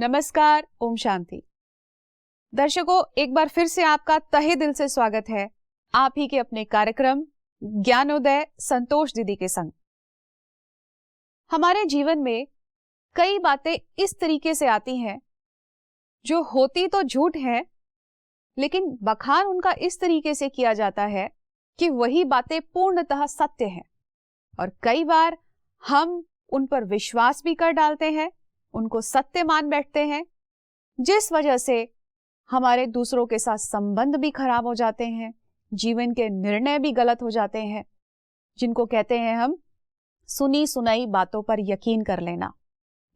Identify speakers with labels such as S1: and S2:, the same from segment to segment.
S1: नमस्कार, ओम शांति। दर्शकों, एक बार फिर से आपका तहे दिल से स्वागत है आप ही के अपने कार्यक्रम ज्ञानोदय संतोष दीदी के संग। हमारे जीवन में कई बातें इस तरीके से आती हैं जो होती तो झूठ है, लेकिन बखान उनका इस तरीके से किया जाता है कि वही बातें पूर्णतः सत्य हैं। और कई बार हम उन पर विश्वास भी कर डालते हैं, उनको सत्य मान बैठते हैं, जिस वजह से हमारे दूसरों के साथ संबंध भी खराब हो जाते हैं, जीवन के निर्णय भी गलत हो जाते हैं, जिनको कहते हैं हम सुनी सुनाई बातों पर यकीन कर लेना,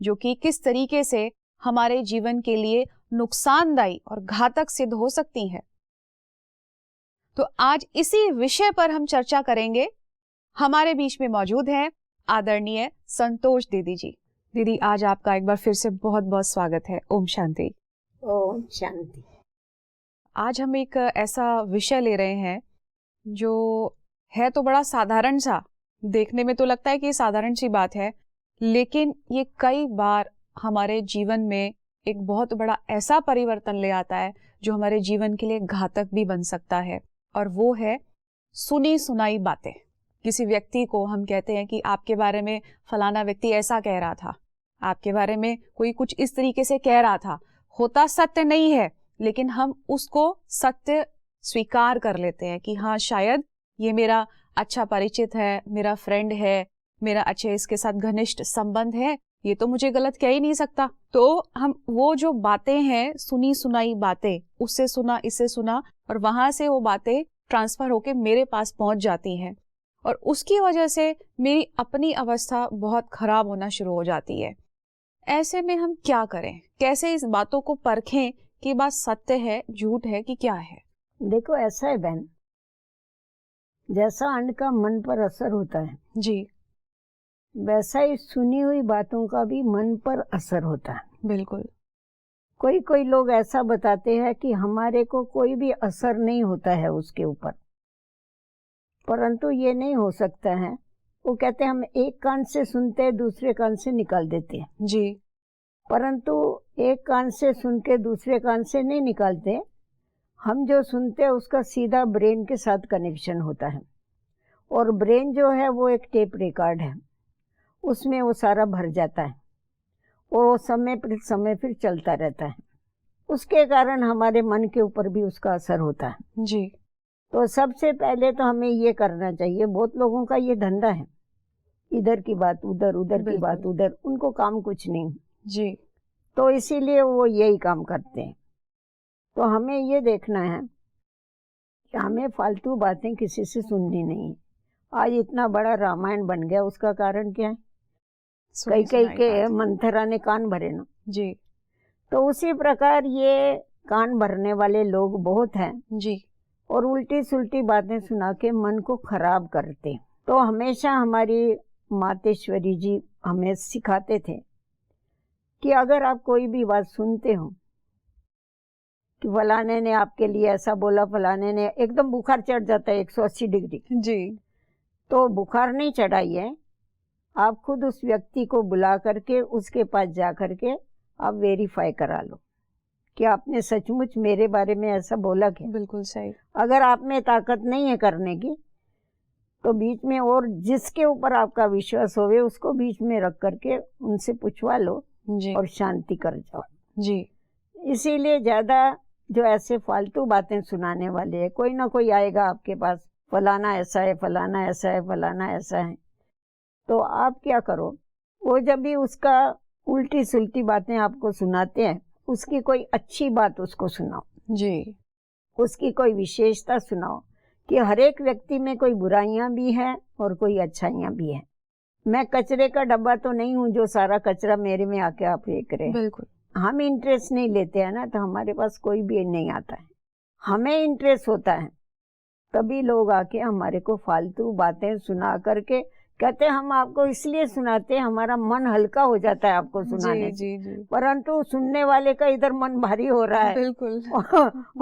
S1: जो कि किस तरीके से हमारे जीवन के लिए नुकसानदायी और घातक सिद्ध हो सकती है। तो आज इसी विषय पर हम चर्चा करेंगे। हमारे बीच में मौजूद हैं आदरणीय संतोष दीदी जी। दीदी, आज आपका एक बार फिर से बहुत बहुत स्वागत है। ओम शांति।
S2: ओम शांति।
S1: आज हम एक ऐसा विषय ले रहे हैं जो है तो बड़ा साधारण सा, देखने में तो लगता है कि ये साधारण सी बात है, लेकिन ये कई बार हमारे जीवन में एक बहुत बड़ा ऐसा परिवर्तन ले आता है जो हमारे जीवन के लिए घातक भी बन सकता है। और वो है सुनी सुनाई बातें। किसी व्यक्ति को हम कहते हैं कि आपके बारे में फलाना व्यक्ति ऐसा कह रहा था, आपके बारे में कोई कुछ इस तरीके से कह रहा था, होता सत्य नहीं है, लेकिन हम उसको सत्य स्वीकार कर लेते हैं कि हाँ, शायद ये मेरा अच्छा परिचित है, मेरा फ्रेंड है, मेरा अच्छे इसके साथ घनिष्ठ संबंध है, ये तो मुझे गलत कह ही नहीं सकता। तो हम वो जो बातें हैं, सुनी सुनाई बातें, उससे सुना, इससे सुना, और वहां से वो बातें ट्रांसफर होके मेरे पास पहुंच जाती हैं, और उसकी वजह से मेरी अपनी अवस्था बहुत खराब होना शुरू हो जाती है। ऐसे में हम क्या करें? कैसे इस बातों को परखें कि बात सत्य है, झूठ है कि क्या है?
S2: देखो, ऐसा है बहन, जैसा अन्न का मन पर असर होता है
S1: जी,
S2: वैसा ही सुनी हुई बातों का भी मन पर असर होता है।
S1: बिल्कुल।
S2: कोई कोई लोग ऐसा बताते हैं कि हमारे को कोई भी असर नहीं होता है उसके ऊपर, परंतु ये नहीं हो सकता है। वो कहते हैं हम एक कान से सुनते हैं, दूसरे कान से निकाल देते हैं
S1: जी,
S2: परंतु एक कान से सुन के दूसरे कान से नहीं निकालते। हम जो सुनते हैं उसका सीधा ब्रेन के साथ कनेक्शन होता है, और ब्रेन जो है वो एक टेप रिकॉर्ड है, उसमें वो सारा भर जाता है और वो समय फिर चलता रहता है। उसके कारण हमारे मन के ऊपर भी उसका असर होता है।
S1: जी।
S2: तो सबसे पहले तो हमें ये करना चाहिए, बहुत लोगों का ये धंधा है, इधर की बात उधर, उधर की बात उधर, उनको काम कुछ नहीं
S1: जी।
S2: तो इसीलिए वो यही काम करते हैं। तो हमें ये देखना है कि हमें फालतू बातें किसी से सुननी नहीं। आज इतना बड़ा रामायण बन गया, उसका कारण क्या है? कई कई के मंथरा ने कान भरे ना
S1: जी।
S2: तो उसी प्रकार ये कान भरने वाले लोग बहुत हैं
S1: जी।
S2: और उल्टी सुल्टी बातें सुना के मन को खराब करते। तो हमेशा हमारी मातेश्वरी जी हमें सिखाते थे कि अगर आप कोई भी बात सुनते हो कि फलाने ने आपके लिए ऐसा बोला, फलाने ने, एकदम बुखार चढ़ जाता है 180 डिग्री
S1: जी।
S2: तो बुखार नहीं चढ़ाइए, आप खुद उस व्यक्ति को बुला करके उसके पास जा करके आप वेरीफाई करा लो कि आपने सचमुच मेरे बारे में ऐसा बोला क्या।
S1: बिल्कुल सही।
S2: अगर आप में ताकत नहीं है करने की तो बीच में, और जिसके ऊपर आपका विश्वास होवे उसको बीच में रख करके उनसे पूछवा लो
S1: जी।
S2: और शांति कर जाओ।
S1: जी।
S2: इसीलिए ज्यादा जो ऐसे फालतू बातें सुनाने वाले हैं, कोई ना कोई आएगा आपके पास, फलाना ऐसा है, फलाना ऐसा है, फलाना ऐसा है, तो आप क्या करो, वो जब भी उसका उल्टी सुल्टी बातें आपको सुनाते हैं, उसकी कोई अच्छी बात उसको सुनाओ
S1: जी।
S2: उसकी कोई विशेषता सुनाओ कि हर एक व्यक्ति में कोई बुराइयां भी हैं और कोई अच्छाइयां भी हैं। मैं कचरे का डब्बा तो नहीं हूँ जो सारा कचरा मेरे में आके आप फेंक रहे।
S1: बिल्कुल।
S2: हम इंटरेस्ट नहीं लेते हैं ना, तो हमारे पास कोई भी नहीं आता है। हमें इंटरेस्ट होता है तभी लोग आके हमारे को फालतू बातें सुना करके कहते हैं हम आपको इसलिए सुनाते हैं, हमारा मन हल्का हो जाता है आपको सुनाने
S1: जी, जी, जी।
S2: परंतु सुनने वाले का इधर मन भारी हो रहा है।
S1: बिल्कुल।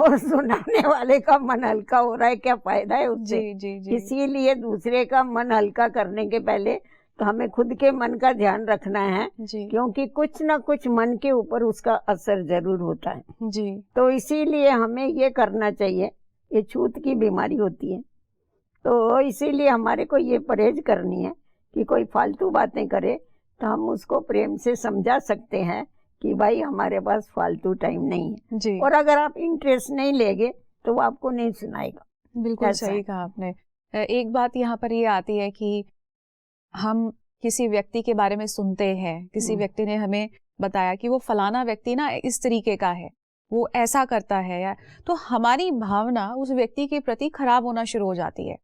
S2: और सुनाने वाले का मन हल्का हो रहा है, क्या फायदा है उससे?
S1: जी, जी, जी।
S2: इसीलिए दूसरे का मन हल्का करने के पहले तो हमें खुद के मन का ध्यान रखना है
S1: जी
S2: क्योंकि कुछ ना कुछ मन के ऊपर उसका असर जरूर होता है।
S1: जी
S2: तो इसीलिए हमें ये करना चाहिए, ये छूत की बीमारी होती है, तो इसीलिए हमारे को ये परहेज करनी है कि कोई फालतू बातें करे तो हम उसको प्रेम से समझा सकते हैं कि भाई हमारे पास फालतू टाइम नहीं है,
S1: जी,
S2: और अगर आप इंटरेस्ट नहीं लेंगे तो वो आपको नहीं सुनाएगा।
S1: बिल्कुल
S2: ऐसा
S1: सही
S2: है।
S1: कहा आपने। एक बात यहाँ पर ये आती है कि हम किसी व्यक्ति के बारे में सुनते हैं, किसी व्यक्ति ने हमें बताया कि वो फलाना व्यक्ति ना इस तरीके का है, वो ऐसा करता है, या तो हमारी भावना उस व्यक्ति के प्रति खराब होना शुरू हो जाती है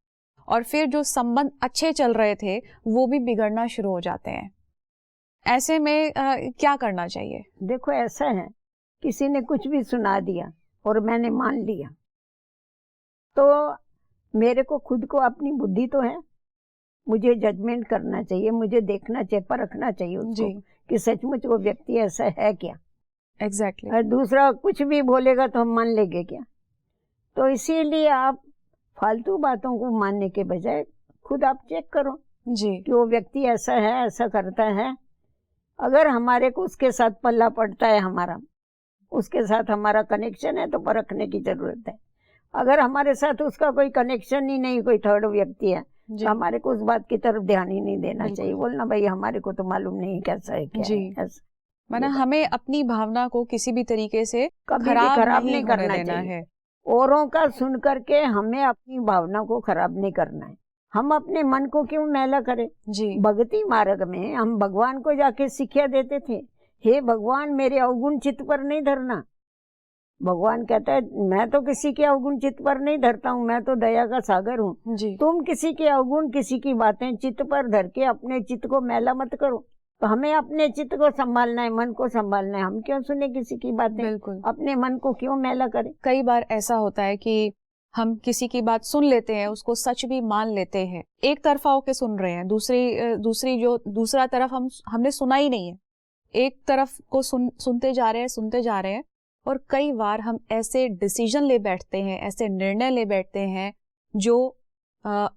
S1: और फिर जो संबंध अच्छे चल रहे थे वो भी बिगड़ना शुरू हो जाते हैं। ऐसे में क्या करना चाहिए?
S2: देखो ऐसा है, किसी ने कुछ भी सुना दिया और मैंने मान लिया, तो मेरे को खुद को अपनी बुद्धि तो है, मुझे जजमेंट करना चाहिए, मुझे देखना चाहिए, परखना चाहिए उसको कि सचमुच वो व्यक्ति ऐसा है क्या।
S1: एग्जैक्टली।
S2: और दूसरा कुछ भी बोलेगा तो हम मान लेंगे क्या? तो इसीलिए आप फालतू बातों को मानने के बजाय खुद आप चेक करो
S1: जी
S2: कि वो व्यक्ति ऐसा है, ऐसा करता है। अगर हमारे को उसके साथ पल्ला पड़ता है, हमारा उसके साथ हमारा कनेक्शन है, तो परखने की जरूरत है। अगर हमारे साथ उसका कोई कनेक्शन ही नहीं, कोई थर्ड व्यक्ति है, तो हमारे को उस बात की तरफ ध्यान ही नहीं देना चाहिए, बोलना भाई हमारे को तो मालूम नहीं कैसा है क्या
S1: जी
S2: है।
S1: माना हमें अपनी भावना को किसी भी तरीके से
S2: कभी
S1: खराब
S2: भी खराब
S1: नहीं
S2: करना
S1: होने देना
S2: चाहिए।
S1: है।
S2: औरों का सुन करके हमें अपनी भावना को खराब नहीं करना है। हम अपने मन को क्यों मैला करें?
S1: जी
S2: भक्ति मार्ग में हम भगवान को जाके शिक्षा देते थे, हे भगवान मेरे अवगुण चित्त पर नहीं धरना। भगवान कहता है मैं तो किसी के अवगुण चित्त पर नहीं धरता हूँ, मैं तो दया का सागर हूँ।
S1: जी
S2: तुम किसी के अवगुण, किसी की बातें चित्त पर धर के अपने चित्त को मैला मत करो। तो हमें अपने चित्त को संभालना है, मन को संभालना है। हम क्यों सुने किसी की बातें?
S1: बिल्कुल।
S2: अपने मन को क्यों मैला करें?
S1: कई बार ऐसा होता है कि हम किसी की बात सुन लेते हैं, उसको सच भी मान लेते हैं, एक तरफा होके सुन रहे हैं, दूसरा तरफ हमने सुना ही नहीं है, एक तरफ को सुनते जा रहे हैं और कई बार हम ऐसे डिसीजन ले बैठते हैं, ऐसे निर्णय ले बैठते हैं जो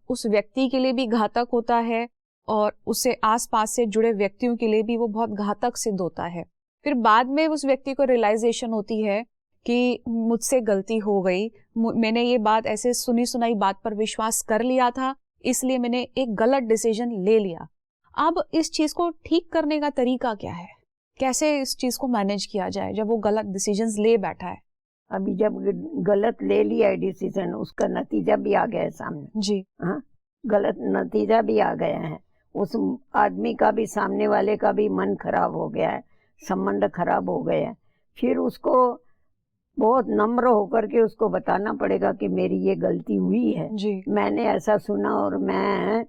S1: उस व्यक्ति के लिए भी घातक होता है और उससे आसपास से जुड़े व्यक्तियों के लिए भी वो बहुत घातक सिद्ध होता है। फिर बाद में उस व्यक्ति को रियलाइजेशन होती है कि मुझसे गलती हो गई, मैंने ये बात ऐसे सुनी सुनाई बात पर विश्वास कर लिया था, इसलिए मैंने एक गलत डिसीजन ले लिया। अब इस चीज को ठीक करने का तरीका क्या है? कैसे इस चीज को मैनेज किया जाए जब वो गलत डिसीजंस ले बैठा है?
S2: अभी जब गलत ले लिया है डिसीजन, उसका नतीजा भी आ गया है सामने।
S1: जी
S2: हाँ, गलत नतीजा भी आ गया है, उस आदमी का भी, सामने वाले का भी मन खराब हो गया है, संबंध खराब हो गया है। फिर उसको बहुत नम्र होकर के उसको बताना पड़ेगा कि मेरी ये गलती हुई है,
S1: जी
S2: मैंने ऐसा सुना और मैं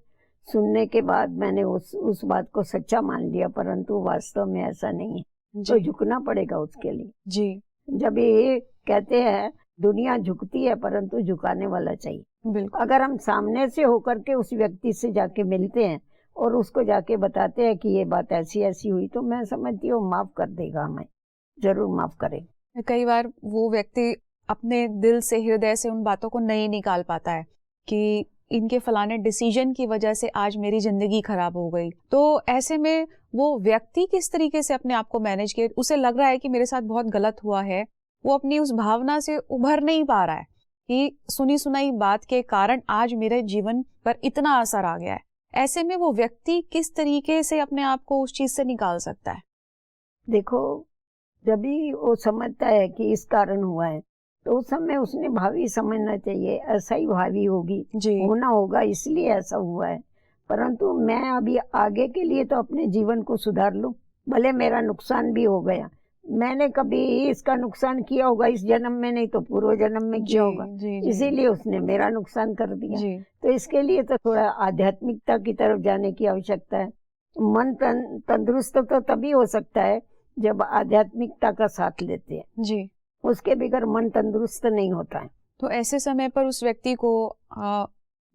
S2: सुनने के बाद मैंने उस बात को सच्चा मान लिया, परंतु वास्तव में ऐसा नहीं है। तो झुकना पड़ेगा उसके लिए।
S1: जी
S2: जब ये कहते हैं दुनिया झुकती है परंतु झुकाने वाला चाहिए।
S1: बिल्कुल।
S2: अगर हम सामने से होकर के उस व्यक्ति से जाके मिलते हैं और उसको जाके बताते हैं कि ये बात ऐसी ऐसी हुई, तो मैं समझती हूँ माफ कर देगा, हमें जरूर माफ करे।
S1: कई बार वो व्यक्ति अपने दिल से, हृदय से उन बातों को नहीं निकाल पाता है कि इनके फलाने डिसीजन की वजह से आज मेरी जिंदगी खराब हो गई। तो ऐसे में वो व्यक्ति किस तरीके से अपने आप को मैनेज किए? उसे लग रहा है कि मेरे साथ बहुत गलत हुआ है, वो अपनी उस भावना से उभर नहीं पा रहा है कि सुनी सुनाई बात के कारण आज मेरे जीवन पर इतना असर आ गया है। ऐसे में वो व्यक्ति किस तरीके से अपने आप को उस चीज से निकाल सकता है?
S2: देखो, जब भी वो समझता है कि इस कारण हुआ है, तो उस समय उसने भावी समझना चाहिए, ऐसा ही भावी होगी, होना होगा, इसलिए ऐसा हुआ है। परंतु मैं अभी आगे के लिए तो अपने जीवन को सुधार लूं। भले मेरा नुकसान भी हो गया, मैंने कभी इसका नुकसान किया होगा इस जन्म में, नहीं तो पूर्व जन्म में किया होगा, इसीलिए उसने मेरा नुकसान कर दिया। तो इसके लिए तो थोड़ा आध्यात्मिकता की तरफ जाने की आवश्यकता है। मन तंदुरुस्त तो तभी हो सकता है जब आध्यात्मिकता का साथ लेते हैं जी, उसके बगैर मन तंदुरुस्त नहीं होता है।
S1: तो ऐसे समय पर उस व्यक्ति को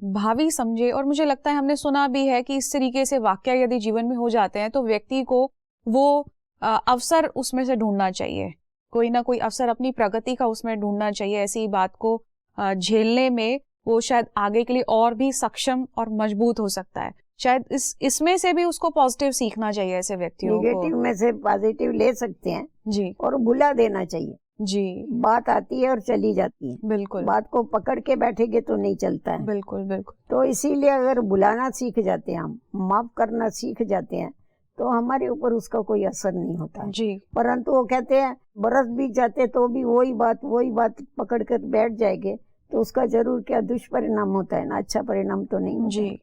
S1: भावी समझे, और मुझे लगता है हमने सुना भी है कि इस तरीके से वाकया यदि जीवन में हो जाते हैं तो व्यक्ति को वो अवसर उसमें से ढूंढना चाहिए, कोई ना कोई अवसर अपनी प्रगति का उसमें ढूंढना चाहिए। ऐसी बात को झेलने में वो शायद आगे के लिए और भी सक्षम और मजबूत हो सकता है। शायद इसमें से भी उसको पॉजिटिव सीखना चाहिए ऐसे व्यक्तियों को।
S2: नेगेटिव में से पॉजिटिव ले सकते हैं
S1: जी
S2: और भुला देना चाहिए।
S1: जी
S2: बात आती है और चली जाती है,
S1: बिल्कुल
S2: बात को पकड़ के बैठेंगे तो नहीं चलता है।
S1: बिल्कुल बिल्कुल।
S2: तो इसीलिए अगर बुलाना सीख जाते हैं, हम माफ करना सीख जाते हैं, तो हमारे ऊपर उसका कोई असर नहीं होता है।
S1: जी
S2: परंतु वो कहते हैं बरस बीत जाते तो भी वही बात पकड़ कर बैठ जाएंगे, तो उसका जरूर क्या दुष्परिणाम होता है ना, अच्छा परिणाम तो नहीं होता
S1: जी
S2: है।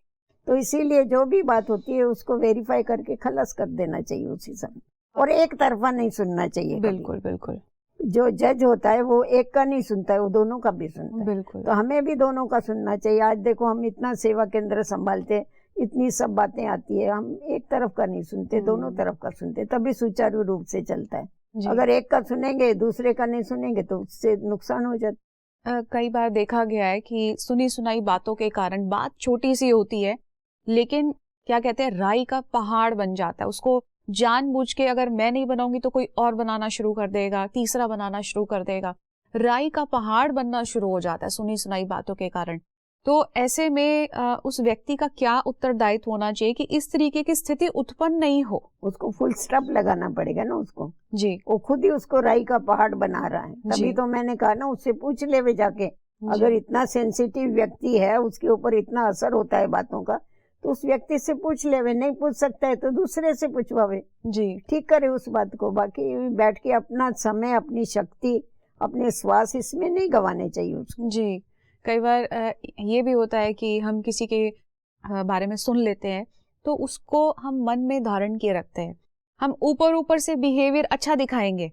S2: तो इसीलिए जो भी बात होती है उसको वेरीफाई करके खलास कर देना चाहिए उसी समय, और एक तरफा नहीं सुनना चाहिए कभी।
S1: बिल्कुल बिल्कुल
S2: जो जज होता है वो एक का नहीं सुनता है, वो दोनों का भी सुनता है।
S1: बिल्कुल।
S2: तो हमें भी दोनों का सुनना चाहिए। आज देखो हम इतना सेवा केंद्र संभालते, इतनी सब बातें आती है, हम एक तरफ का नहीं सुनते, दोनों तरफ का सुनते, तभी सुचारू रूप से चलता है।
S1: जी।
S2: अगर एक का सुनेंगे दूसरे का नहीं सुनेंगे तो उससे नुकसान हो जाता है।
S1: कई बार देखा गया है कि सुनी सुनाई बातों के कारण बात छोटी सी होती है, लेकिन क्या कहते हैं राई का पहाड़ बन जाता है। उसको जानबूझ के अगर मैं नहीं बनाऊंगी तो कोई और बनाना शुरू कर देगा, तीसरा बनाना शुरू कर देगा, राई का पहाड़ बनना शुरू हो जाता है सुनी सुनाई बातों के कारण। तो ऐसे में उस व्यक्ति का क्या उत्तरदायित्व होना चाहिए कि इस तरीके की स्थिति उत्पन्न नहीं हो?
S2: उसको फुल स्टॉप लगाना पड़ेगा ना उसको।
S1: जी
S2: वो खुद ही उसको राई का पहाड़ बना रहा है। तभी
S1: जी।
S2: तो मैंने कहा ना, उससे पूछ ले वे जाके। अगर इतना सेंसिटिव व्यक्ति है, उसके ऊपर इतना असर होता है बातों का, तो उस व्यक्ति से पूछ ले। वे नहीं पूछ सकता है तो दूसरे से पूछवावे,
S1: जी
S2: ठीक करे उस बात को। बाकी बैठ के अपना समय, अपनी शक्ति, अपने श्वास इसमें नहीं गंवाने चाहिए उसको।
S1: जी। कई बार ये भी होता है कि हम किसी के बारे में सुन लेते हैं तो उसको हम मन में धारण किए रखते हैं। हम ऊपर ऊपर से बिहेवियर अच्छा दिखाएंगे,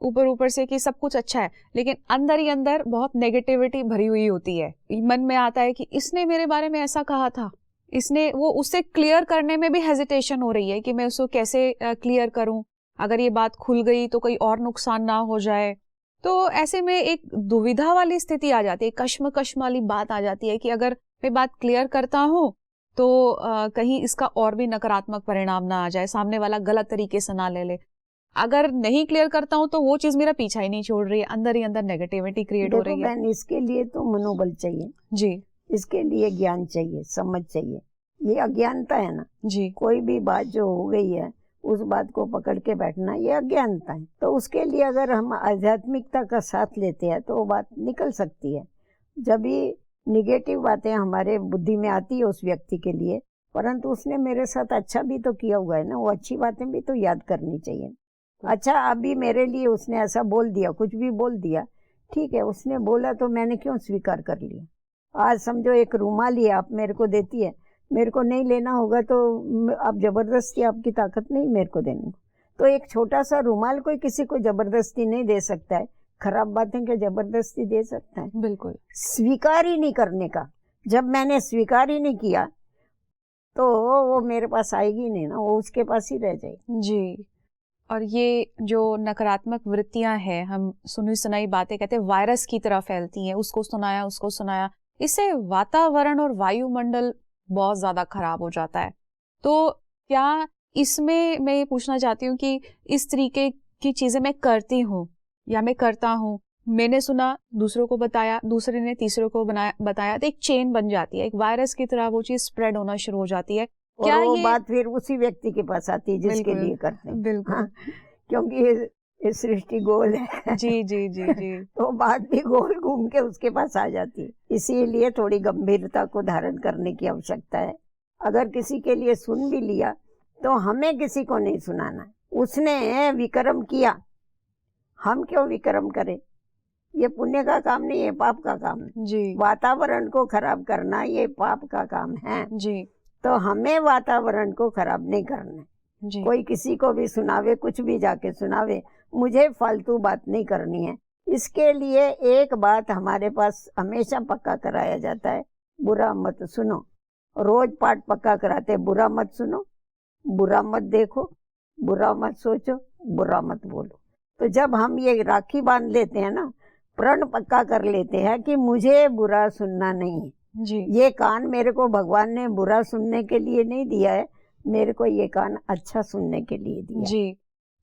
S1: ऊपर ऊपर से कि सब कुछ अच्छा है, लेकिन अंदर ही अंदर बहुत नेगेटिविटी भरी हुई होती है। मन में आता है कि इसने मेरे बारे में ऐसा कहा था, इसने वो, उससे क्लियर करने में भी हेजिटेशन हो रही है कि मैं उसको कैसे क्लियर करूं, अगर ये बात खुल गई तो कोई और नुकसान ना हो जाए। तो ऐसे में एक दुविधा वाली स्थिति आ जाती है, कश्मकश वाली बात आ जाती है कि अगर मैं बात क्लियर करता हूं तो कहीं इसका और भी नकारात्मक परिणाम ना आ जाए, सामने वाला गलत तरीके से ना ले ले। अगर नहीं क्लियर करता हूं तो वो चीज मेरा पीछा ही नहीं छोड़ रही है, अंदर ही अंदर नेगेटिविटी क्रिएट हो रही है।
S2: बहन, इसके लिए तो मनोबल चाहिए
S1: जी
S2: इसके लिए ज्ञान चाहिए, समझ चाहिए। ये अज्ञानता है ना।
S1: जी
S2: कोई भी बात जो हो गई है उस बात को पकड़ के बैठना, ये अज्ञानता है। तो उसके लिए अगर हम आध्यात्मिकता का साथ लेते हैं तो वो बात निकल सकती है। जब भी निगेटिव बातें हमारे बुद्धि में आती है उस व्यक्ति के लिए, परंतु उसने मेरे साथ अच्छा भी तो किया हुआ है ना, वो अच्छी बातें भी तो याद करनी चाहिए। अच्छा, अभी मेरे लिए उसने ऐसा बोल दिया, कुछ भी बोल दिया, ठीक है, उसने बोला तो मैंने क्यों स्वीकार कर लिया। आज समझो एक रुमाल ही आप मेरे को देती है, मेरे को नहीं लेना होगा तो आप जबरदस्ती, आपकी ताकत नहीं मेरे को देने को। तो एक छोटा सा रुमाल कोई किसी को जबरदस्ती नहीं दे सकता है। खराब बातें क्या जबरदस्ती दे सकता है?
S1: बिल्कुल।
S2: स्वीकार ही नहीं करने का। जब मैंने स्वीकार ही नहीं किया तो वो मेरे पास आएगी नहीं ना, वो उसके पास ही रह जाएगी।
S1: जी। और ये जो नकारात्मक वृत्तियां हैं, हम सुनी सुनाई बातें कहते हैं वायरस की तरह फैलती हैं, उसको सुनाया, इससे वातावरण और वायुमंडल बहुत ज्यादा खराब हो जाता है। तो क्या इसमें मैं ये पूछना चाहती हूँ कि इस तरीके की चीजें मैं करती हूँ या मैं करता हूँ, मैंने सुना, दूसरों को बताया, दूसरे ने तीसरों को बताया, तो एक चेन बन जाती है, एक वायरस की तरह वो चीज स्प्रेड होना शुरू हो जाती है।
S2: क्या वो बात फिर उसी व्यक्ति के पास आती है जिसके लिए करते हैं।
S1: बिल्कुल।
S2: हाँ, क्योंकि ये सृष्टि गोल है।
S1: जी जी जी जी।
S2: तो बात भी गोल घूम के उसके पास आ जाती है। इसीलिए थोड़ी गंभीरता को धारण करने की आवश्यकता है। अगर किसी के लिए सुन भी लिया तो हमें किसी को नहीं सुनाना। उसने विक्रम किया, हम क्यों विक्रम करें? ये पुण्य का काम नहीं है, पाप का काम है।
S1: जी
S2: वातावरण को खराब करना ये पाप का काम है।
S1: जी।
S2: तो हमें वातावरण को खराब नहीं करना है।
S1: जी।
S2: कोई किसी को भी सुनावे, कुछ भी जाके सुनावे, मुझे फालतू बात नहीं करनी है। इसके लिए एक बात हमारे पास हमेशा पक्का कराया जाता है, बुरा मत सुनो। रोज पाठ पक्का कराते, बुरा मत सुनो, बुरा मत देखो, बुरा मत सोचो, बुरा मत बोलो। तो जब हम ये राखी बांध लेते हैं ना, प्रण पक्का कर लेते हैं कि मुझे बुरा सुनना नहीं है।
S1: जी।
S2: ये कान मेरे को भगवान ने बुरा सुनने के लिए नहीं दिया है, मेरे को ये कान अच्छा सुनने के लिए दिया है।
S1: जी।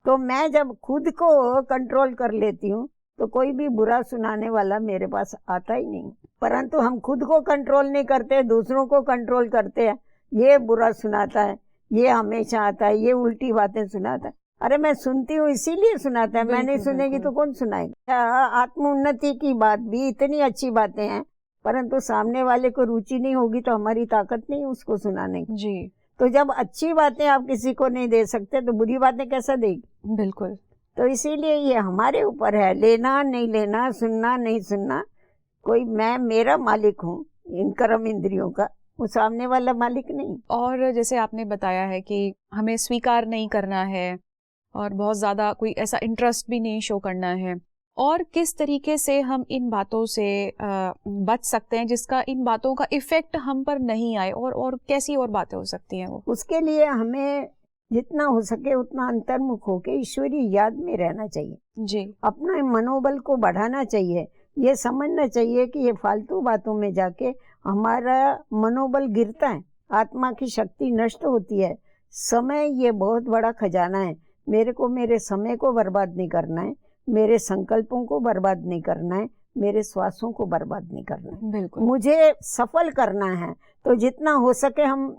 S2: तो मैं जब खुद को कंट्रोल कर लेती हूँ तो कोई भी बुरा सुनाने वाला मेरे पास आता ही नहीं। परंतु हम खुद को कंट्रोल नहीं करते, दूसरों को कंट्रोल करते हैं, ये बुरा सुनाता है, ये हमेशा आता है, ये उल्टी बातें सुनाता है। अरे मैं सुनती हूँ इसीलिए सुनाता है, मैं नहीं
S1: बिल्कुल,
S2: सुनेगी
S1: बिल्कुल।
S2: तो कौन सुनाएगा। आत्मोन्नति की बात भी इतनी अच्छी बातें हैं, परंतु सामने वाले को रुचि नहीं होगी तो हमारी ताकत नहीं उसको सुनाने की।
S1: जी,
S2: तो जब अच्छी बातें आप किसी को नहीं दे सकते तो बुरी बातें कैसा देगी।
S1: बिल्कुल।
S2: तो इसीलिए ये हमारे ऊपर है, लेना नहीं लेना, सुनना नहीं सुनना। कोई मैं मेरा मालिक हूँ इन कर्म इंद्रियों का, वो सामने वाला मालिक नहीं।
S1: और जैसे आपने बताया है कि हमें स्वीकार नहीं करना है और बहुत ज़्यादा कोई ऐसा इंटरेस्ट भी नहीं शो करना है, और किस तरीके से हम इन बातों से बच सकते हैं जिसका इन बातों का इफ़ेक्ट हम पर नहीं आए, और कैसी और बातें हो सकती हैं वो?
S2: उसके लिए हमें जितना हो सके उतना अंतर्मुख होके ईश्वरीय याद में रहना चाहिए।
S1: जी,
S2: अपना मनोबल को बढ़ाना चाहिए। ये समझना चाहिए कि ये फालतू बातों में जाके हमारा मनोबल गिरता है, आत्मा की शक्ति नष्ट होती है। समय ये बहुत बड़ा खजाना है, मेरे को मेरे समय को बर्बाद नहीं करना है, मेरे संकल्पों को बर्बाद नहीं करना है, मेरे श्वासों को बर्बाद नहीं करना है।
S1: बिल्कुल।
S2: मुझे सफल करना है, तो जितना हो सके हम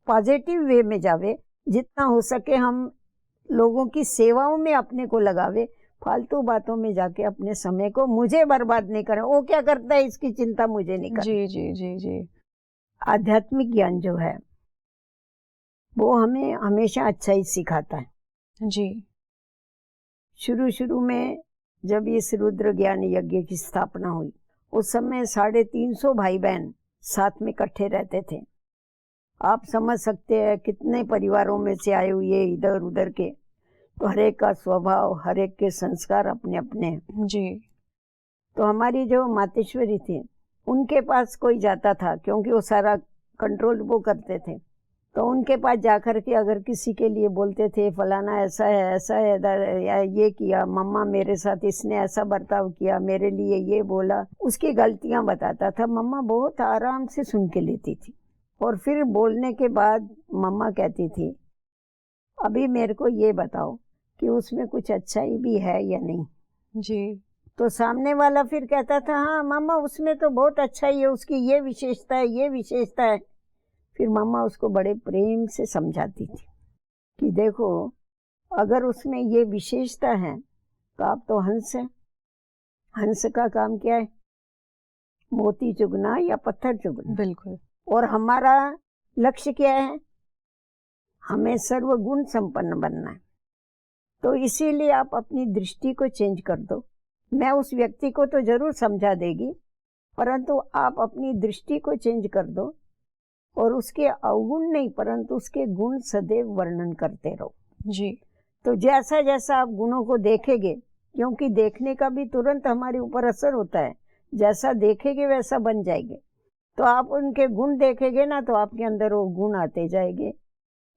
S2: पॉजिटिव वे में जावे, जितना हो सके हम लोगों की सेवाओं में अपने को लगावे। फालतू बातों में जाके अपने समय को मुझे बर्बाद नहीं करें। वो क्या करता है इसकी चिंता मुझे नहीं करनी।
S1: जी, जी, जी, जी।
S2: आध्यात्मिक ज्ञान जो है वो हमें हमेशा अच्छा ही सिखाता है।
S1: जी,
S2: शुरू में जब इस रुद्र ज्ञान यज्ञ की स्थापना हुई, उस समय 350 भाई बहन साथ में इकट्ठे रहते थे। आप समझ सकते हैं कितने परिवारों में से आए हुए इधर उधर के, तो हर एक का स्वभाव, हर एक के संस्कार अपने अपने हैं।
S1: जी,
S2: तो हमारी जो मातेश्वरी थी, उनके पास कोई जाता था, क्योंकि वो सारा कंट्रोल वो करते थे। तो उनके पास जाकर के अगर किसी के लिए बोलते थे फलाना ऐसा है, या ये किया, मम्मा मेरे साथ इसने ऐसा बर्ताव किया, मेरे लिए ये बोला, उसकी गलतियां बताता था। मम्मा बहुत आराम से सुन के लेती थी, और फिर बोलने के बाद मम्मा कहती थी, अभी मेरे को ये बताओ कि उसमें कुछ अच्छाई भी है या नहीं।
S1: जी,
S2: तो सामने वाला फिर कहता था, हाँ मम्मा उसमें तो बहुत अच्छा ही है, उसकी ये विशेषता है, ये विशेषता है। फिर मम्मा उसको बड़े प्रेम से समझाती थी कि देखो, अगर उसमें ये विशेषता है तो आप तो हंस हैं। हंस का काम क्या है? मोती चुगना या पत्थर चुगना।
S1: बिल्कुल।
S2: और हमारा लक्ष्य क्या है? हमें सर्वगुण संपन्न बनना है। तो इसीलिए आप अपनी दृष्टि को चेंज कर दो। मैं उस व्यक्ति को तो जरूर समझा देगी, परंतु आप अपनी दृष्टि को चेंज कर दो, और उसके अवगुण नहीं परंतु उसके गुण सदैव वर्णन करते रहो।
S1: जी,
S2: तो जैसा जैसा आप गुणों को देखेंगे, क्योंकि देखने का भी तुरंत हमारे ऊपर असर होता है, जैसा देखेंगे वैसा बन जाएंगे। तो आप उनके गुण देखेंगे ना, तो आपके अंदर वो गुण आते जाएंगे,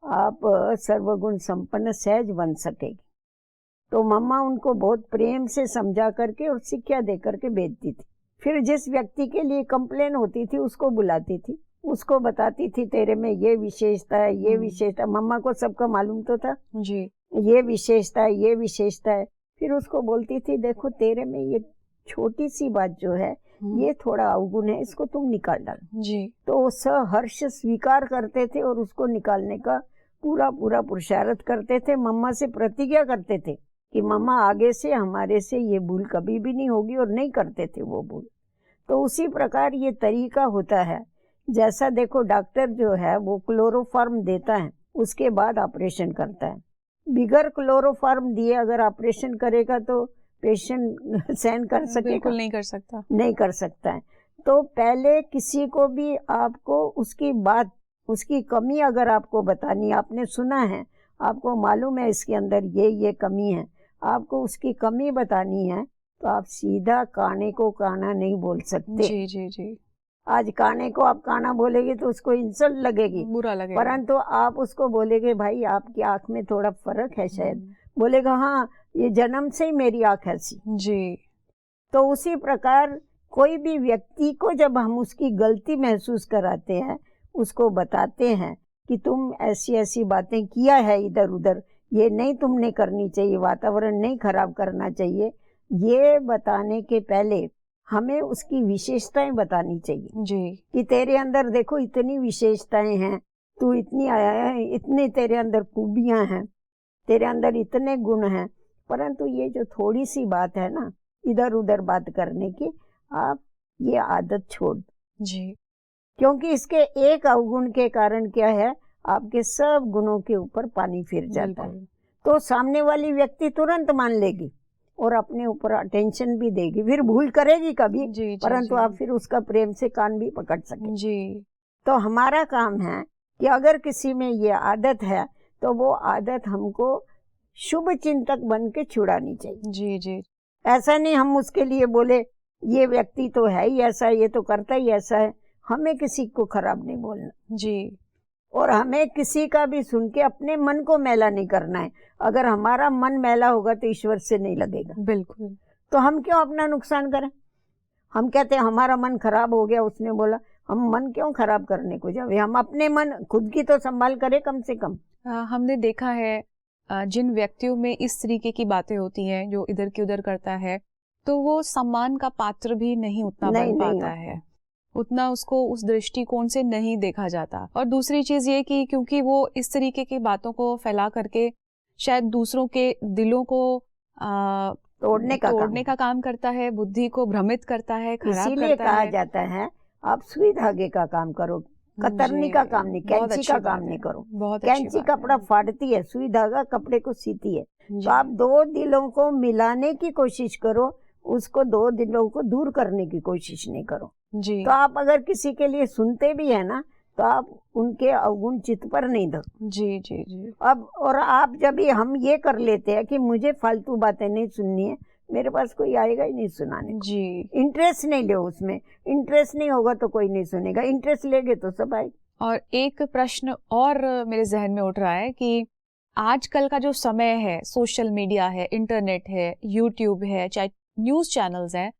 S2: आप सर्वगुण संपन्न सहज बन सकेगी। तो मम्मा उनको बहुत प्रेम से समझा करके और शिक्षा दे करके भेजती थी। फिर जिस व्यक्ति के लिए कंप्लेन होती थी उसको बुलाती थी, उसको बताती थी तेरे में ये विशेषता है, ये विशेषता। मम्मा को सबका मालूम तो था,
S1: जी,
S2: ये विशेषता है, ये विशेषता है। फिर उसको बोलती थी, देखो तेरे में ये छोटी सी बात जो है, ये थोड़ा अवगुण है, इसको तुम निकाल डाल।
S1: जी,
S2: तो सहर्ष स्वीकार करते थे और उसको निकालने का पूरा पूरा पुरुषार्थ करते थे। मम्मा से प्रतिज्ञा करते थे कि मम्मा आगे से हमारे से ये भूल कभी भी नहीं होगी, और नहीं करते थे वो भूल। तो उसी प्रकार ये तरीका होता है। जैसा देखो डॉक्टर जो है वो क्लोरोफॉर्म देता है, उसके बाद ऑपरेशन करता है। बिगर क्लोरोफॉर्म दिए अगर ऑपरेशन करेगा तो पेशेंट सहन कर सकेगा?
S1: बिल्कुल नहीं कर सकता।
S2: नहीं कर सकता है। तो पहले किसी को भी आपको उसकी बात, उसकी कमी अगर आपको बतानी, आपने सुना है, आपको मालूम है इसके अंदर ये कमी है, आपको उसकी कमी बतानी है, तो आप सीधा काने को काना नहीं बोल सकते।
S1: जी, जी, जी,
S2: आज काने को आप काना बोलेगे तो उसको इंसल्ट लगेगी,
S1: बुरा लगेगा।
S2: परंतु आप उसको बोलेगे भाई आपकी आंख में थोड़ा फर्क है शायद, बोलेगा हाँ ये जन्म से ही मेरी आंख ऐसी।
S1: जी,
S2: तो उसी प्रकार कोई भी व्यक्ति को जब हम उसकी गलती महसूस कराते हैं, उसको बताते हैं कि तुम ऐसी ऐसी बातें किया है इधर उधर, ये नहीं तुमने करनी चाहिए, वातावरण नहीं खराब करना चाहिए, ये बताने के पहले हमें उसकी विशेषताएं बतानी चाहिए
S1: जी,
S2: कि तेरे अंदर देखो इतनी विशेषताएं हैं, तू इतनी आया है, इतने तेरे अंदर खूबियां हैं, तेरे अंदर इतने गुण हैं, परंतु ये जो थोड़ी सी बात है ना इधर उधर बात करने की, आप ये आदत छोड़ दो।
S1: जी
S2: क्योंकि इसके एक अवगुण के कारण क्या है, आपके सब गुणों के ऊपर पानी फिर जाता है।
S1: बिल्कुल।
S2: तो सामने वाली व्यक्ति तुरंत मान लेगी और अपने ऊपर अटेंशन भी देगी, फिर भूल करेगी कभी,
S1: जी जी
S2: परंतु
S1: जी
S2: आप फिर उसका प्रेम से कान भी पकड़ सके।
S1: जी
S2: तो हमारा काम है कि अगर किसी में ये आदत है तो वो आदत हमको शुभ चिंतक बन के छुड़ानी चाहिए।
S1: जी जी
S2: ऐसा नहीं हम उसके लिए बोले ये व्यक्ति तो है ही ऐसा, ये तो करता ही ऐसा है। हमें किसी को खराब नहीं बोलना,
S1: जी
S2: और हमें किसी का भी सुन के अपने मन को मैला नहीं करना है। अगर हमारा मन मैला होगा तो ईश्वर से नहीं लगेगा।
S1: बिल्कुल।
S2: तो हम क्यों अपना नुकसान करें? हम कहते हैं हमारा मन खराब हो गया, उसने बोला, हम मन क्यों खराब करने को जाए? हम अपने मन खुद की तो संभाल करें कम से कम।
S1: हमने देखा है जिन व्यक्तियों में इस तरीके की बातें होती हैं, जो इधर की उधर करता है, तो वो सम्मान का पात्र भी नहीं उतना
S2: नहीं,
S1: बन
S2: नहीं
S1: पाता
S2: होता।
S1: है, उतना उसको उस दृष्टिकोण से नहीं देखा जाता। और दूसरी चीज ये कि क्योंकि वो इस तरीके की बातों को फैला करके शायद दूसरों के दिलों को
S2: तोड़ने
S1: का काम करता है, बुद्धि को भ्रमित करता है, खराब
S2: इसीलिए
S1: करता
S2: कहा
S1: है।
S2: जाता है आप सुई धागे का काम करो, कतरनी
S1: जी,
S2: का काम नहीं,
S1: बहुत
S2: कैंची
S1: अच्छी
S2: का
S1: बात
S2: काम
S1: है,
S2: नहीं करो।
S1: बहुत अच्छी
S2: कैंची
S1: बात
S2: कपड़ा
S1: है।
S2: फाड़ती है, सुई धागा कपड़े को सीती है।
S1: जी,
S2: तो आप दो दिलों को मिलाने की कोशिश करो, उसको दो दिलों को दूर करने की कोशिश नहीं करो।
S1: जी
S2: तो आप अगर किसी के लिए सुनते भी है ना, तो आप उनके अवगुण चित्त पर नहीं दो।
S1: जी जी जी
S2: अब और आप जब भी हम ये कर लेते हैं कि मुझे फालतू बातें नहीं सुननी है, मेरे पास कोई आएगा ही नहीं सुनाने को।
S1: जी
S2: इंटरेस्ट नहीं लो उसमें, इंटरेस्ट नहीं होगा तो कोई नहीं सुनेगा, इंटरेस्ट लेगे तो सब आए।
S1: और एक प्रश्न और मेरे जहन में उठ रहा है कि आजकल का जो समय है, सोशल मीडिया है, इंटरनेट है, यूट्यूब है, चाहे न्यूज़ चैनल्स हैं,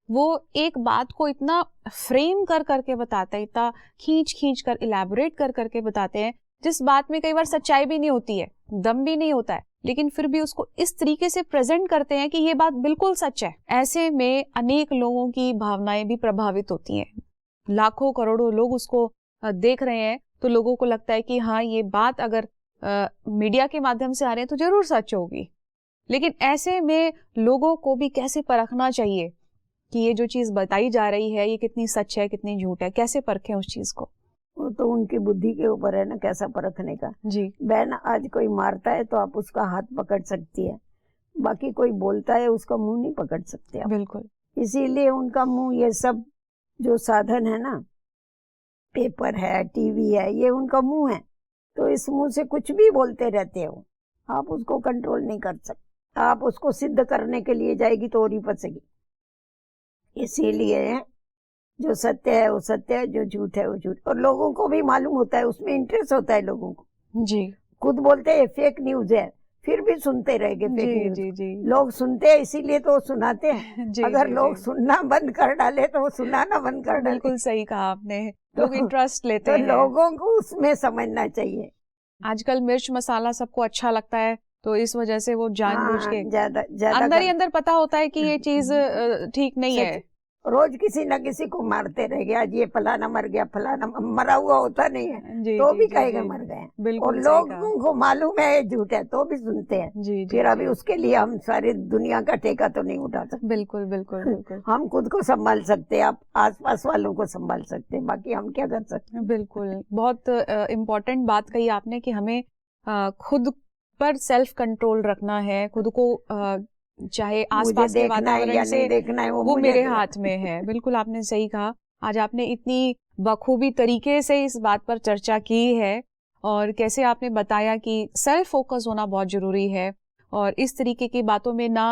S1: वो एक बात को इतना फ्रेम कर करके बताते हैं, इतना खींच खींच कर इलैबोरेट कर करके बताते हैं, जिस बात में कई बार सच्चाई भी नहीं होती है, दम भी नहीं होता है, लेकिन फिर भी उसको इस तरीके से प्रेजेंट करते हैं कि ये बात बिल्कुल सच है। ऐसे में अनेक लोगों की भावनाएं भी प्रभावित होती हैं। लाखों करोड़ों लोग उसको देख रहे हैं, तो लोगों को लगता है कि हाँ, ये बात अगर मीडिया के माध्यम से आ रहे हैं तो जरूर सच होगी। लेकिन ऐसे में लोगों को भी कैसे परखना चाहिए कि ये जो चीज बताई जा रही है ये कितनी सच है, कितनी झूठ है, कैसे परखें उस चीज को?
S2: वो तो उनकी बुद्धि के ऊपर है ना, कैसा परखने का।
S1: जी
S2: बहन, आज कोई मारता है तो आप उसका हाथ पकड़ सकती है, बाकी कोई बोलता है उसका मुंह नहीं पकड़ सकते आप।
S1: बिल्कुल।
S2: इसीलिए उनका मुंह, ये सब जो साधन है ना, पेपर है, टीवी है, ये उनका मुंह है। तो इस मुंह से कुछ भी बोलते रहते हो, आप उसको कंट्रोल नहीं कर सकते। आप उसको सिद्ध करने के लिए जाएगी तो और ही फंसेगी। इसीलिए जो सत्य है वो सत्य है, जो झूठ है वो झूठ। और लोगों को भी मालूम होता है, उसमें इंटरेस्ट होता है लोगों को।
S1: जी
S2: खुद बोलते हैं फेक न्यूज है, फिर भी सुनते रहेंगे फेक
S1: जी
S2: न्यूज।
S1: जी जी
S2: लोग सुनते हैं इसीलिए तो वो सुनाते हैं।
S1: जी
S2: अगर
S1: जी
S2: लोग
S1: जी
S2: सुनना बंद कर डाले तो वो सुनाना बंद कर डाले।
S1: बिल्कुल सही कहा आपने। लोग इंटरेस्ट लेते
S2: तो
S1: हैं।
S2: लोगों को उसमें समझना चाहिए।
S1: आजकल मिर्च मसाला सबको अच्छा लगता है, तो इस वजह से वो जानबूझ
S2: हाँ,
S1: के
S2: ज्यादा ज्यादा
S1: अंदर ही अंदर पता होता है कि ये चीज ठीक नहीं
S2: सच।
S1: है।
S2: रोज किसी न किसी को मारते रह गया, आज ये फलाना मर गया, फलाना मरा हुआ होता नहीं है
S1: जी
S2: तो
S1: जी
S2: भी
S1: जी
S2: कहेगा
S1: जी
S2: मर गए। और
S1: बिल्कुल सही कहा।
S2: लोगों को मालूम है ये झूठ है तो भी सुनते हैं।
S1: जी जी
S2: फिर अभी
S1: जी
S2: उसके लिए हम सारी दुनिया का ठेका तो नहीं उठा सकते।
S1: बिल्कुल बिल्कुल बिल्कुल
S2: हम खुद को संभाल सकते हैं, आप आसपास वालों को संभाल सकते हैं, बाकी हम क्या कर सकते हैं।
S1: बिल्कुल। बहुत इम्पोर्टेंट बात कही आपने कि हमें खुद पर सेल्फ कंट्रोल रखना है, खुद को चाहे
S2: मुझे
S1: आसपास के
S2: देखना है
S1: वातावरण
S2: या
S1: से,
S2: नहीं देखना है
S1: वो
S2: मुझे
S1: मेरे
S2: क्या।
S1: हाथ में है। बिल्कुल आपने सही कहा। आज आपने इतनी बखूबी तरीके से इस बात पर चर्चा की है और कैसे आपने बताया कि सेल्फ फोकस होना बहुत जरूरी है और इस तरीके की बातों में ना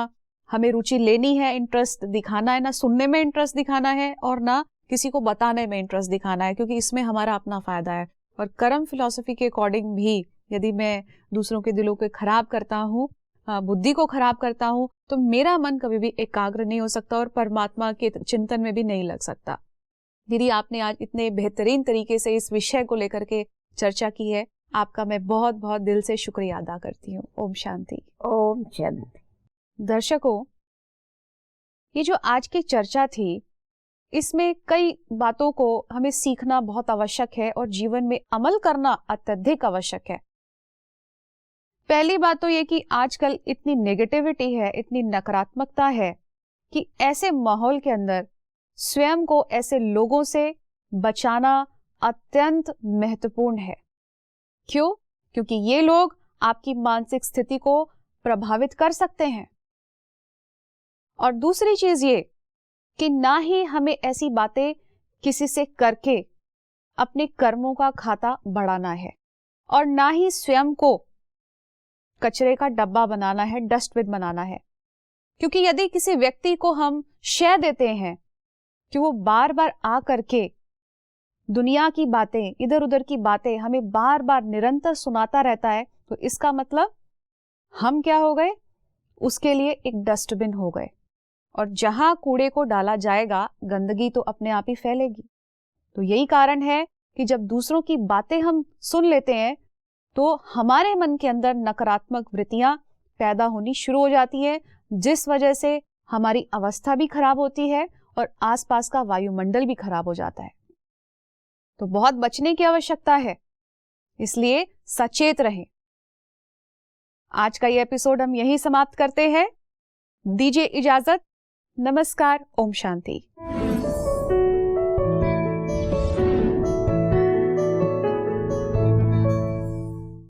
S1: हमें रुचि लेनी है, इंटरेस्ट दिखाना है, ना सुनने में इंटरेस्ट दिखाना है और ना किसी को बताने में इंटरेस्ट दिखाना है, क्योंकि इसमें हमारा अपना फायदा है। और कर्म फिलॉसफी के अकॉर्डिंग भी यदि मैं दूसरों के दिलों को खराब करता हूँ, बुद्धि को खराब करता हूँ, तो मेरा मन कभी भी एकाग्र नहीं हो सकता और परमात्मा के चिंतन में भी नहीं लग सकता। दीदी, आपने आज इतने बेहतरीन तरीके से इस विषय को लेकर के चर्चा की है, आपका मैं बहुत बहुत दिल से शुक्रिया अदा करती हूँ। ओम शांति।
S2: ओम शांति।
S1: दर्शकों, ये जो आज की चर्चा थी इसमें कई बातों को हमें सीखना बहुत आवश्यक है और जीवन में अमल करना अत्यधिक आवश्यक है। पहली बात तो ये कि आजकल इतनी नेगेटिविटी है, इतनी नकारात्मकता है कि ऐसे माहौल के अंदर स्वयं को ऐसे लोगों से बचाना अत्यंत महत्वपूर्ण है। क्यों? क्योंकि ये लोग आपकी मानसिक स्थिति को प्रभावित कर सकते हैं। और दूसरी चीज ये कि ना ही हमें ऐसी बातें किसी से करके अपने कर्मों का खाता बढ़ाना है और ना ही स्वयं को कचरे का डब्बा बनाना है, डस्टबिन बनाना है। क्योंकि यदि किसी व्यक्ति को हम शय देते हैं कि वो बार बार आ करके दुनिया की बातें, इधर उधर की बातें हमें बार बार निरंतर सुनाता रहता है, तो इसका मतलब हम क्या हो गए? उसके लिए एक डस्टबिन हो गए। और जहां कूड़े को डाला जाएगा, गंदगी तो अपने आप ही फैलेगी। तो यही कारण है कि जब दूसरों की बातें हम सुन लेते हैं तो हमारे मन के अंदर नकारात्मक वृत्तियां पैदा होनी शुरू हो जाती है, जिस वजह से हमारी अवस्था भी खराब होती है और आसपास का वायुमंडल भी खराब हो जाता है। तो बहुत बचने की आवश्यकता है, इसलिए सचेत रहें। आज का ये एपिसोड हम यहीं समाप्त करते हैं। दीजिए इजाजत। नमस्कार। ओम शांति।